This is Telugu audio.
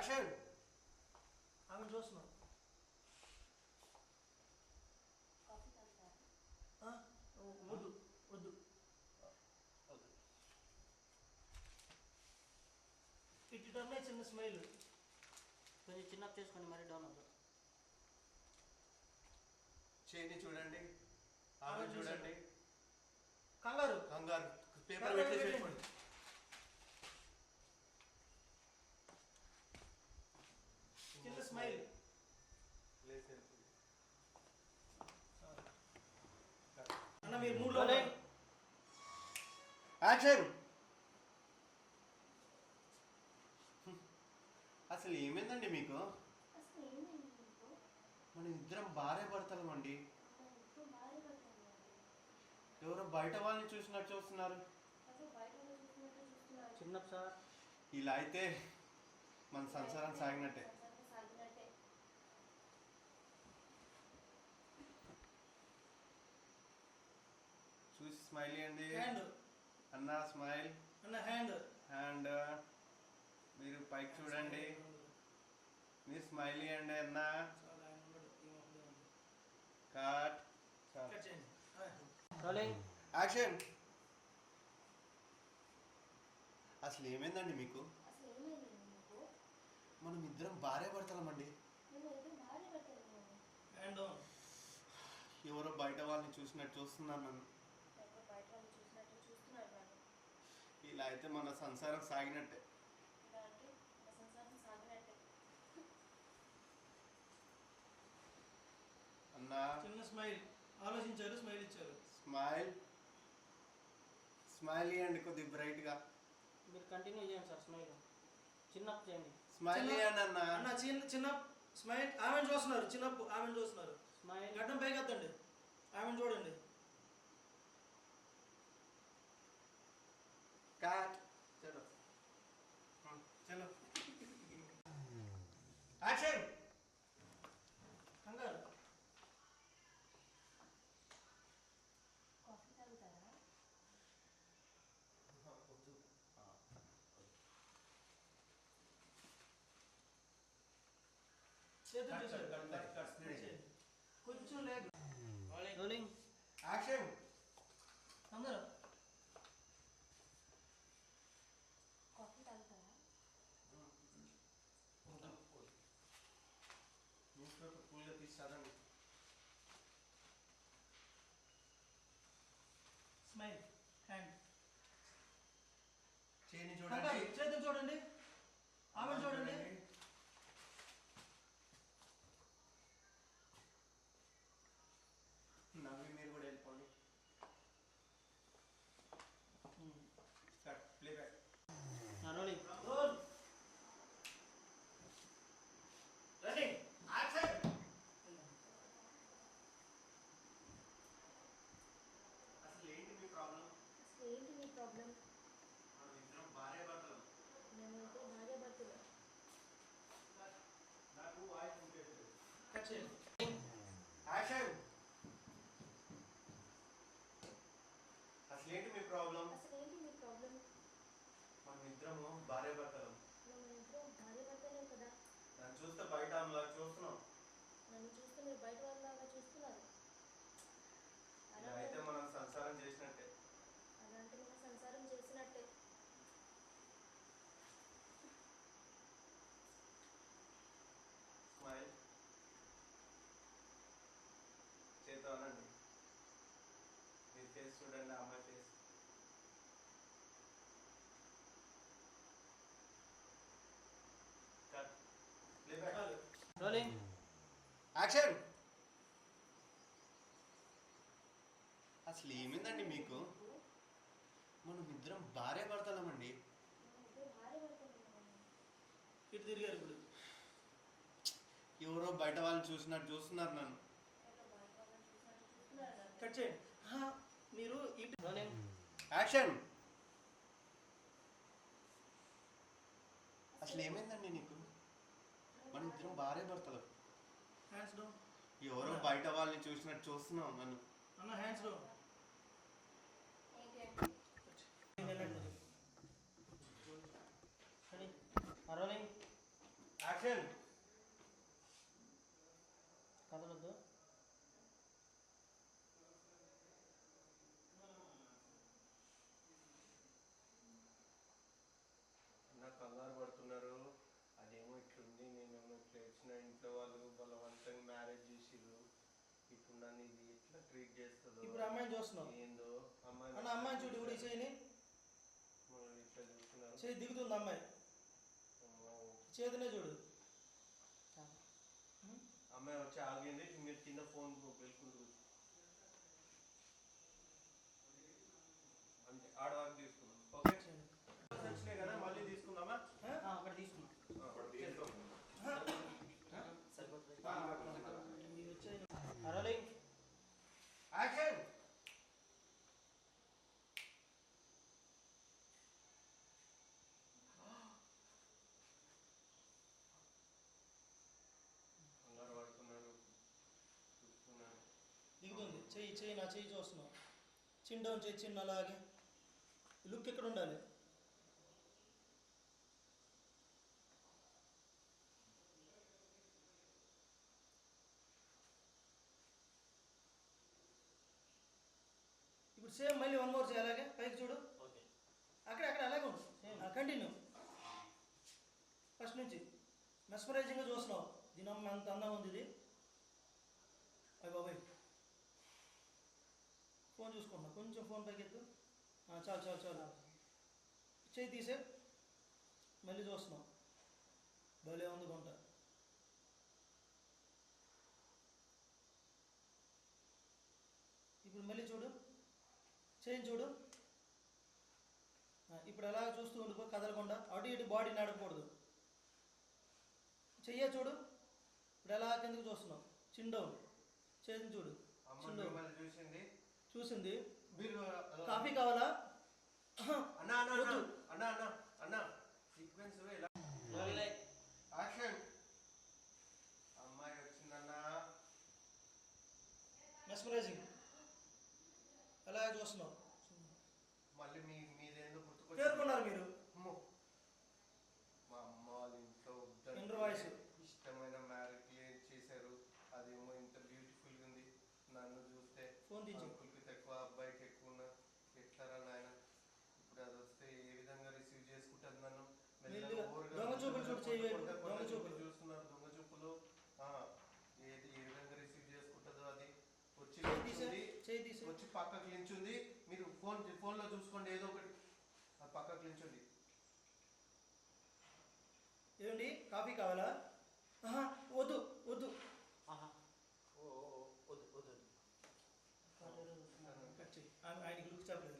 యాక్షన్. ఆమె చూస్తున్నాం. వద్దు వద్దు. ఇటుటనే చిన్న స్మైల్. కొంచెం చిన్నప్ చేసుకోండి, మరి డౌన్ అవుతుంది. చేయిని చూడండి, ఆమె చూడండి. కంగారు కంగారు. పేపర్ పెట్టుకోండి. చిన్న స్మైల్. అన్న మీరు మూడులో యాక్షన్. అసలు ఏమైందండి మీకు? మనం ఇద్దరం భార్య భర్తలం అండి. ఎవరో బయట వాళ్ళని చూసినట్టు చూస్తున్నారు. చిన్నప్ సార్. ఇలా అయితే మన సంసారం సాగినట్టే. చూసి స్మైల్ ఇవ్వండి. హ్యాండ్ అన్న స్మైల్. అన్న హ్యాండ్. హ్యాండ్. మీరు పైకి చూడండి. మీరు స్మైల్ ఇవ్వండి అన్న. కట్. రోలింగ్. యాక్షన్. అసలు ఏమైందండి మీకు? మనం ఇద్దరం భార్య భర్తలమండి. Hand on. ఎవరో బయట వాళ్ళని చూసినట్టు చూస్తున్నాను నన్ను. ఇలా అయితే మన సంసారం సాగినట్టే. అన్నా చిన్న స్మైల్. ఆలోచించారు, స్మైల్ ఇచ్చారు. స్మైల్. స్మైల్ ఇవ్వండి కొద్దిగా బ్రైట్గా. మీరు కంటిన్యూ చేయండి సార్, స్మైల్ చిన్నప్ చేయండి. స్మైల్ ఇవ్వండి అన్న. అన్న చిన్న చిన్న స్మైల్. ఆమెను చూస్తున్నారు, చిన్నప్పు ఆమెను చూస్తున్నారు. స్మైల్. గడ్డం పైకి ఎత్తండి, ఆమెను చూడండి. కట్. చలో చలో. యాక్షన్. కంగారు. చేతులు చూసారు. కొంచెం లేదు. రోలింగ్. యాక్షన్. అందరూ న్యూస్ పేపర్ పూలుగా తీసి చదవండి. స్మైల్. హ్యాండ్. చేయిని కంగారు. చూడండి. చేతులు చూడండి, ఆమెను చూడండి. నవ్వి మీరు కూడా వెళ్ళిపోండి. Play back. Rolling. Roll. Running. Action. అసలు ఏంటి మీ ప్రాబ్లం? మనం ఇద్దరం భార్య భర్తలం. నాకు వాయిస్ వినిపించలేదు. కట్ చేయండి. యాక్షన్. అసలు ఏంటి మీ ప్రాబ్లం? మనం ఇద్దరము భార్య భర్తలం. నన్ను చూస్తే బయట అలా చూస్తున్నాం. ఇలా అయితే మనం సంసారం చేసినట్టే. స్మైల్. చేతో అనండి. మీ ఫేస్ చూడండి, అమ్మాయి face. Cut. Play back. Rolling. Action. అసలు ఏమైందండి మీకు? మనం ఇద్దరం భార్య భర్తలమండి. ఇటు తిరిగారు ఇప్పుడు. ఎవరో బయట వాళ్ళని చూసినట్టు చూస్తున్నారు నన్ను. కట్ చేయండి. మీరు ఇటు. రోలింగ్. యాక్షన్. అసలు ఏమైందండి నీకు? మన ఇద్దరం భార్య భర్తలు. Hands down. ఎవరో బయట వాళ్ళని చూసినట్టు చూస్తున్నావు నన్ను. అన్న హ్యాండ్స్ డౌన్. రోలింగ్. యాక్షన్. కదలొద్దు. నాకు కంగారు పడుతున్నారు. అదేమో ఇట్లుంది, నేనేమో ఇట్లా వచ్చిన, ఇంట్లో వాళ్ళు బలవంతంగా మ్యారేజ్ చేసిర్రు. ఇప్పుడు నన్ను ఇది ఎట్లా ట్రీట్ చేస్తుందో ఇప్పుడు అమ్మాయిని చూస్తున్నావు ఏందో. అన్న అమ్మాయిని చూడు ఇప్పుడు ఈ చేయని ఇట్లా చూస్తున్నారు. చేయి దిగుతుంది అమ్మాయి అమ్మో. చేతినే చూడు. అమ్మాయి వచ్చి ఆగింది, మీరు కింద ఫోన్ వెళ్ళుకుంటూ అంటే ఆడవారికి తీసుకున్నాం. ఓకే వచ్చినాయి కదా, మళ్ళీ తీసుకుందామా? ఒకటి తీసుకున్నా. సరిపోతుంది. Rolling action. కంగారు పడుతున్నారు, చూస్తున్నాను. దిగుతుంది. చెయ్యి నా చెయ్యి చూస్తున్నావు. చిన్ డౌన్ చేయి, చిన్న అలాగే. లుక్ ఎక్కడ ఉండాలి? ఇప్పుడు సేమ్ మళ్ళీ వన్ మోర్ చేయి, అలాగే పైకి చూడు. ఓకే. అక్కడ అలాగే ఉండు. కంటిన్యూ ఫస్ట్ నుంచి. మెస్మరైజింగ్గా చూస్తున్నావు. దీని అమ్మ ఎంత అందంగా ఉంది ఇది. అయ్యి బాబాయ్ ఫోన్ చూసుకుంటున్నా. కొంచెం ఫోన్ పైకి ఎత్తు. చాలు. చేయి తీసే. మళ్ళీ చూస్తున్నావు. భలే ఉంది గుంట. ఇప్పుడు మళ్ళీ చూడు. చేయి చూడు. ఇప్పుడు అలా చూస్తూ ఉండిపో, కదలకుండా. అటు ఇటు బాడీ నడపకూడదు. చెయ్యే చూడు. ఇప్పుడు ఎలా కిందకు చూస్తున్నావు. చిన్ డౌన్. చేతిని చూడు. చిన్ డౌన్. చూసింది. మీరు కాఫీ కావాలా? అన్నా అన్నా అన్నా అన్నా అన్నా అన్నా సీక్వెన్స్ ఎలా? యాక్షన్. అమ్మాయి వచ్చిందన్నా. మెస్మరైజింగ్. అలాగే చూస్తున్నావు. మళ్ళీ మీదేందో పేర్కొన్నారు మీరు. అమ్మో. మా అమ్మ వాళ్ళ ఇంట్లో ఇంటర్ వాయిస్. ఇష్టమైన మ్యారేజ్ చేశారు. అదేమో ఇంత బ్యూటిఫుల్గా ఉంది. నన్ను చూస్తే ఫోన్ తీసి అంకుల్కి తక్కువ, అబ్బాయికి ఎక్కువ ఉన్నా. ఎట్లరా నాయన, ఇప్పుడు అది వస్తే ఏ విధంగా రిసీవ్ చేసుకుంటుంది నన్ను? దొంగ చూపులు చూడు. చెయ్యి దొంగ చూపులు చూస్తున్నారు. దొంగ చూపులు. ఏది ఏ విధంగా రిసీవ్ చేసుకుంటుందో అది. వచ్చి చేయి తీసి వచ్చి పక్కకి లించుంది. మీరు ఫోన్లో చూసుకోండి ఏదో ఒకటి. అది పక్కకి లించుంది. ఏమండి కాఫీ కావాలా? వద్దు. వద్దు. కట్ చెయ్యి. ఆయనకి లుక్ చెప్పలేదు.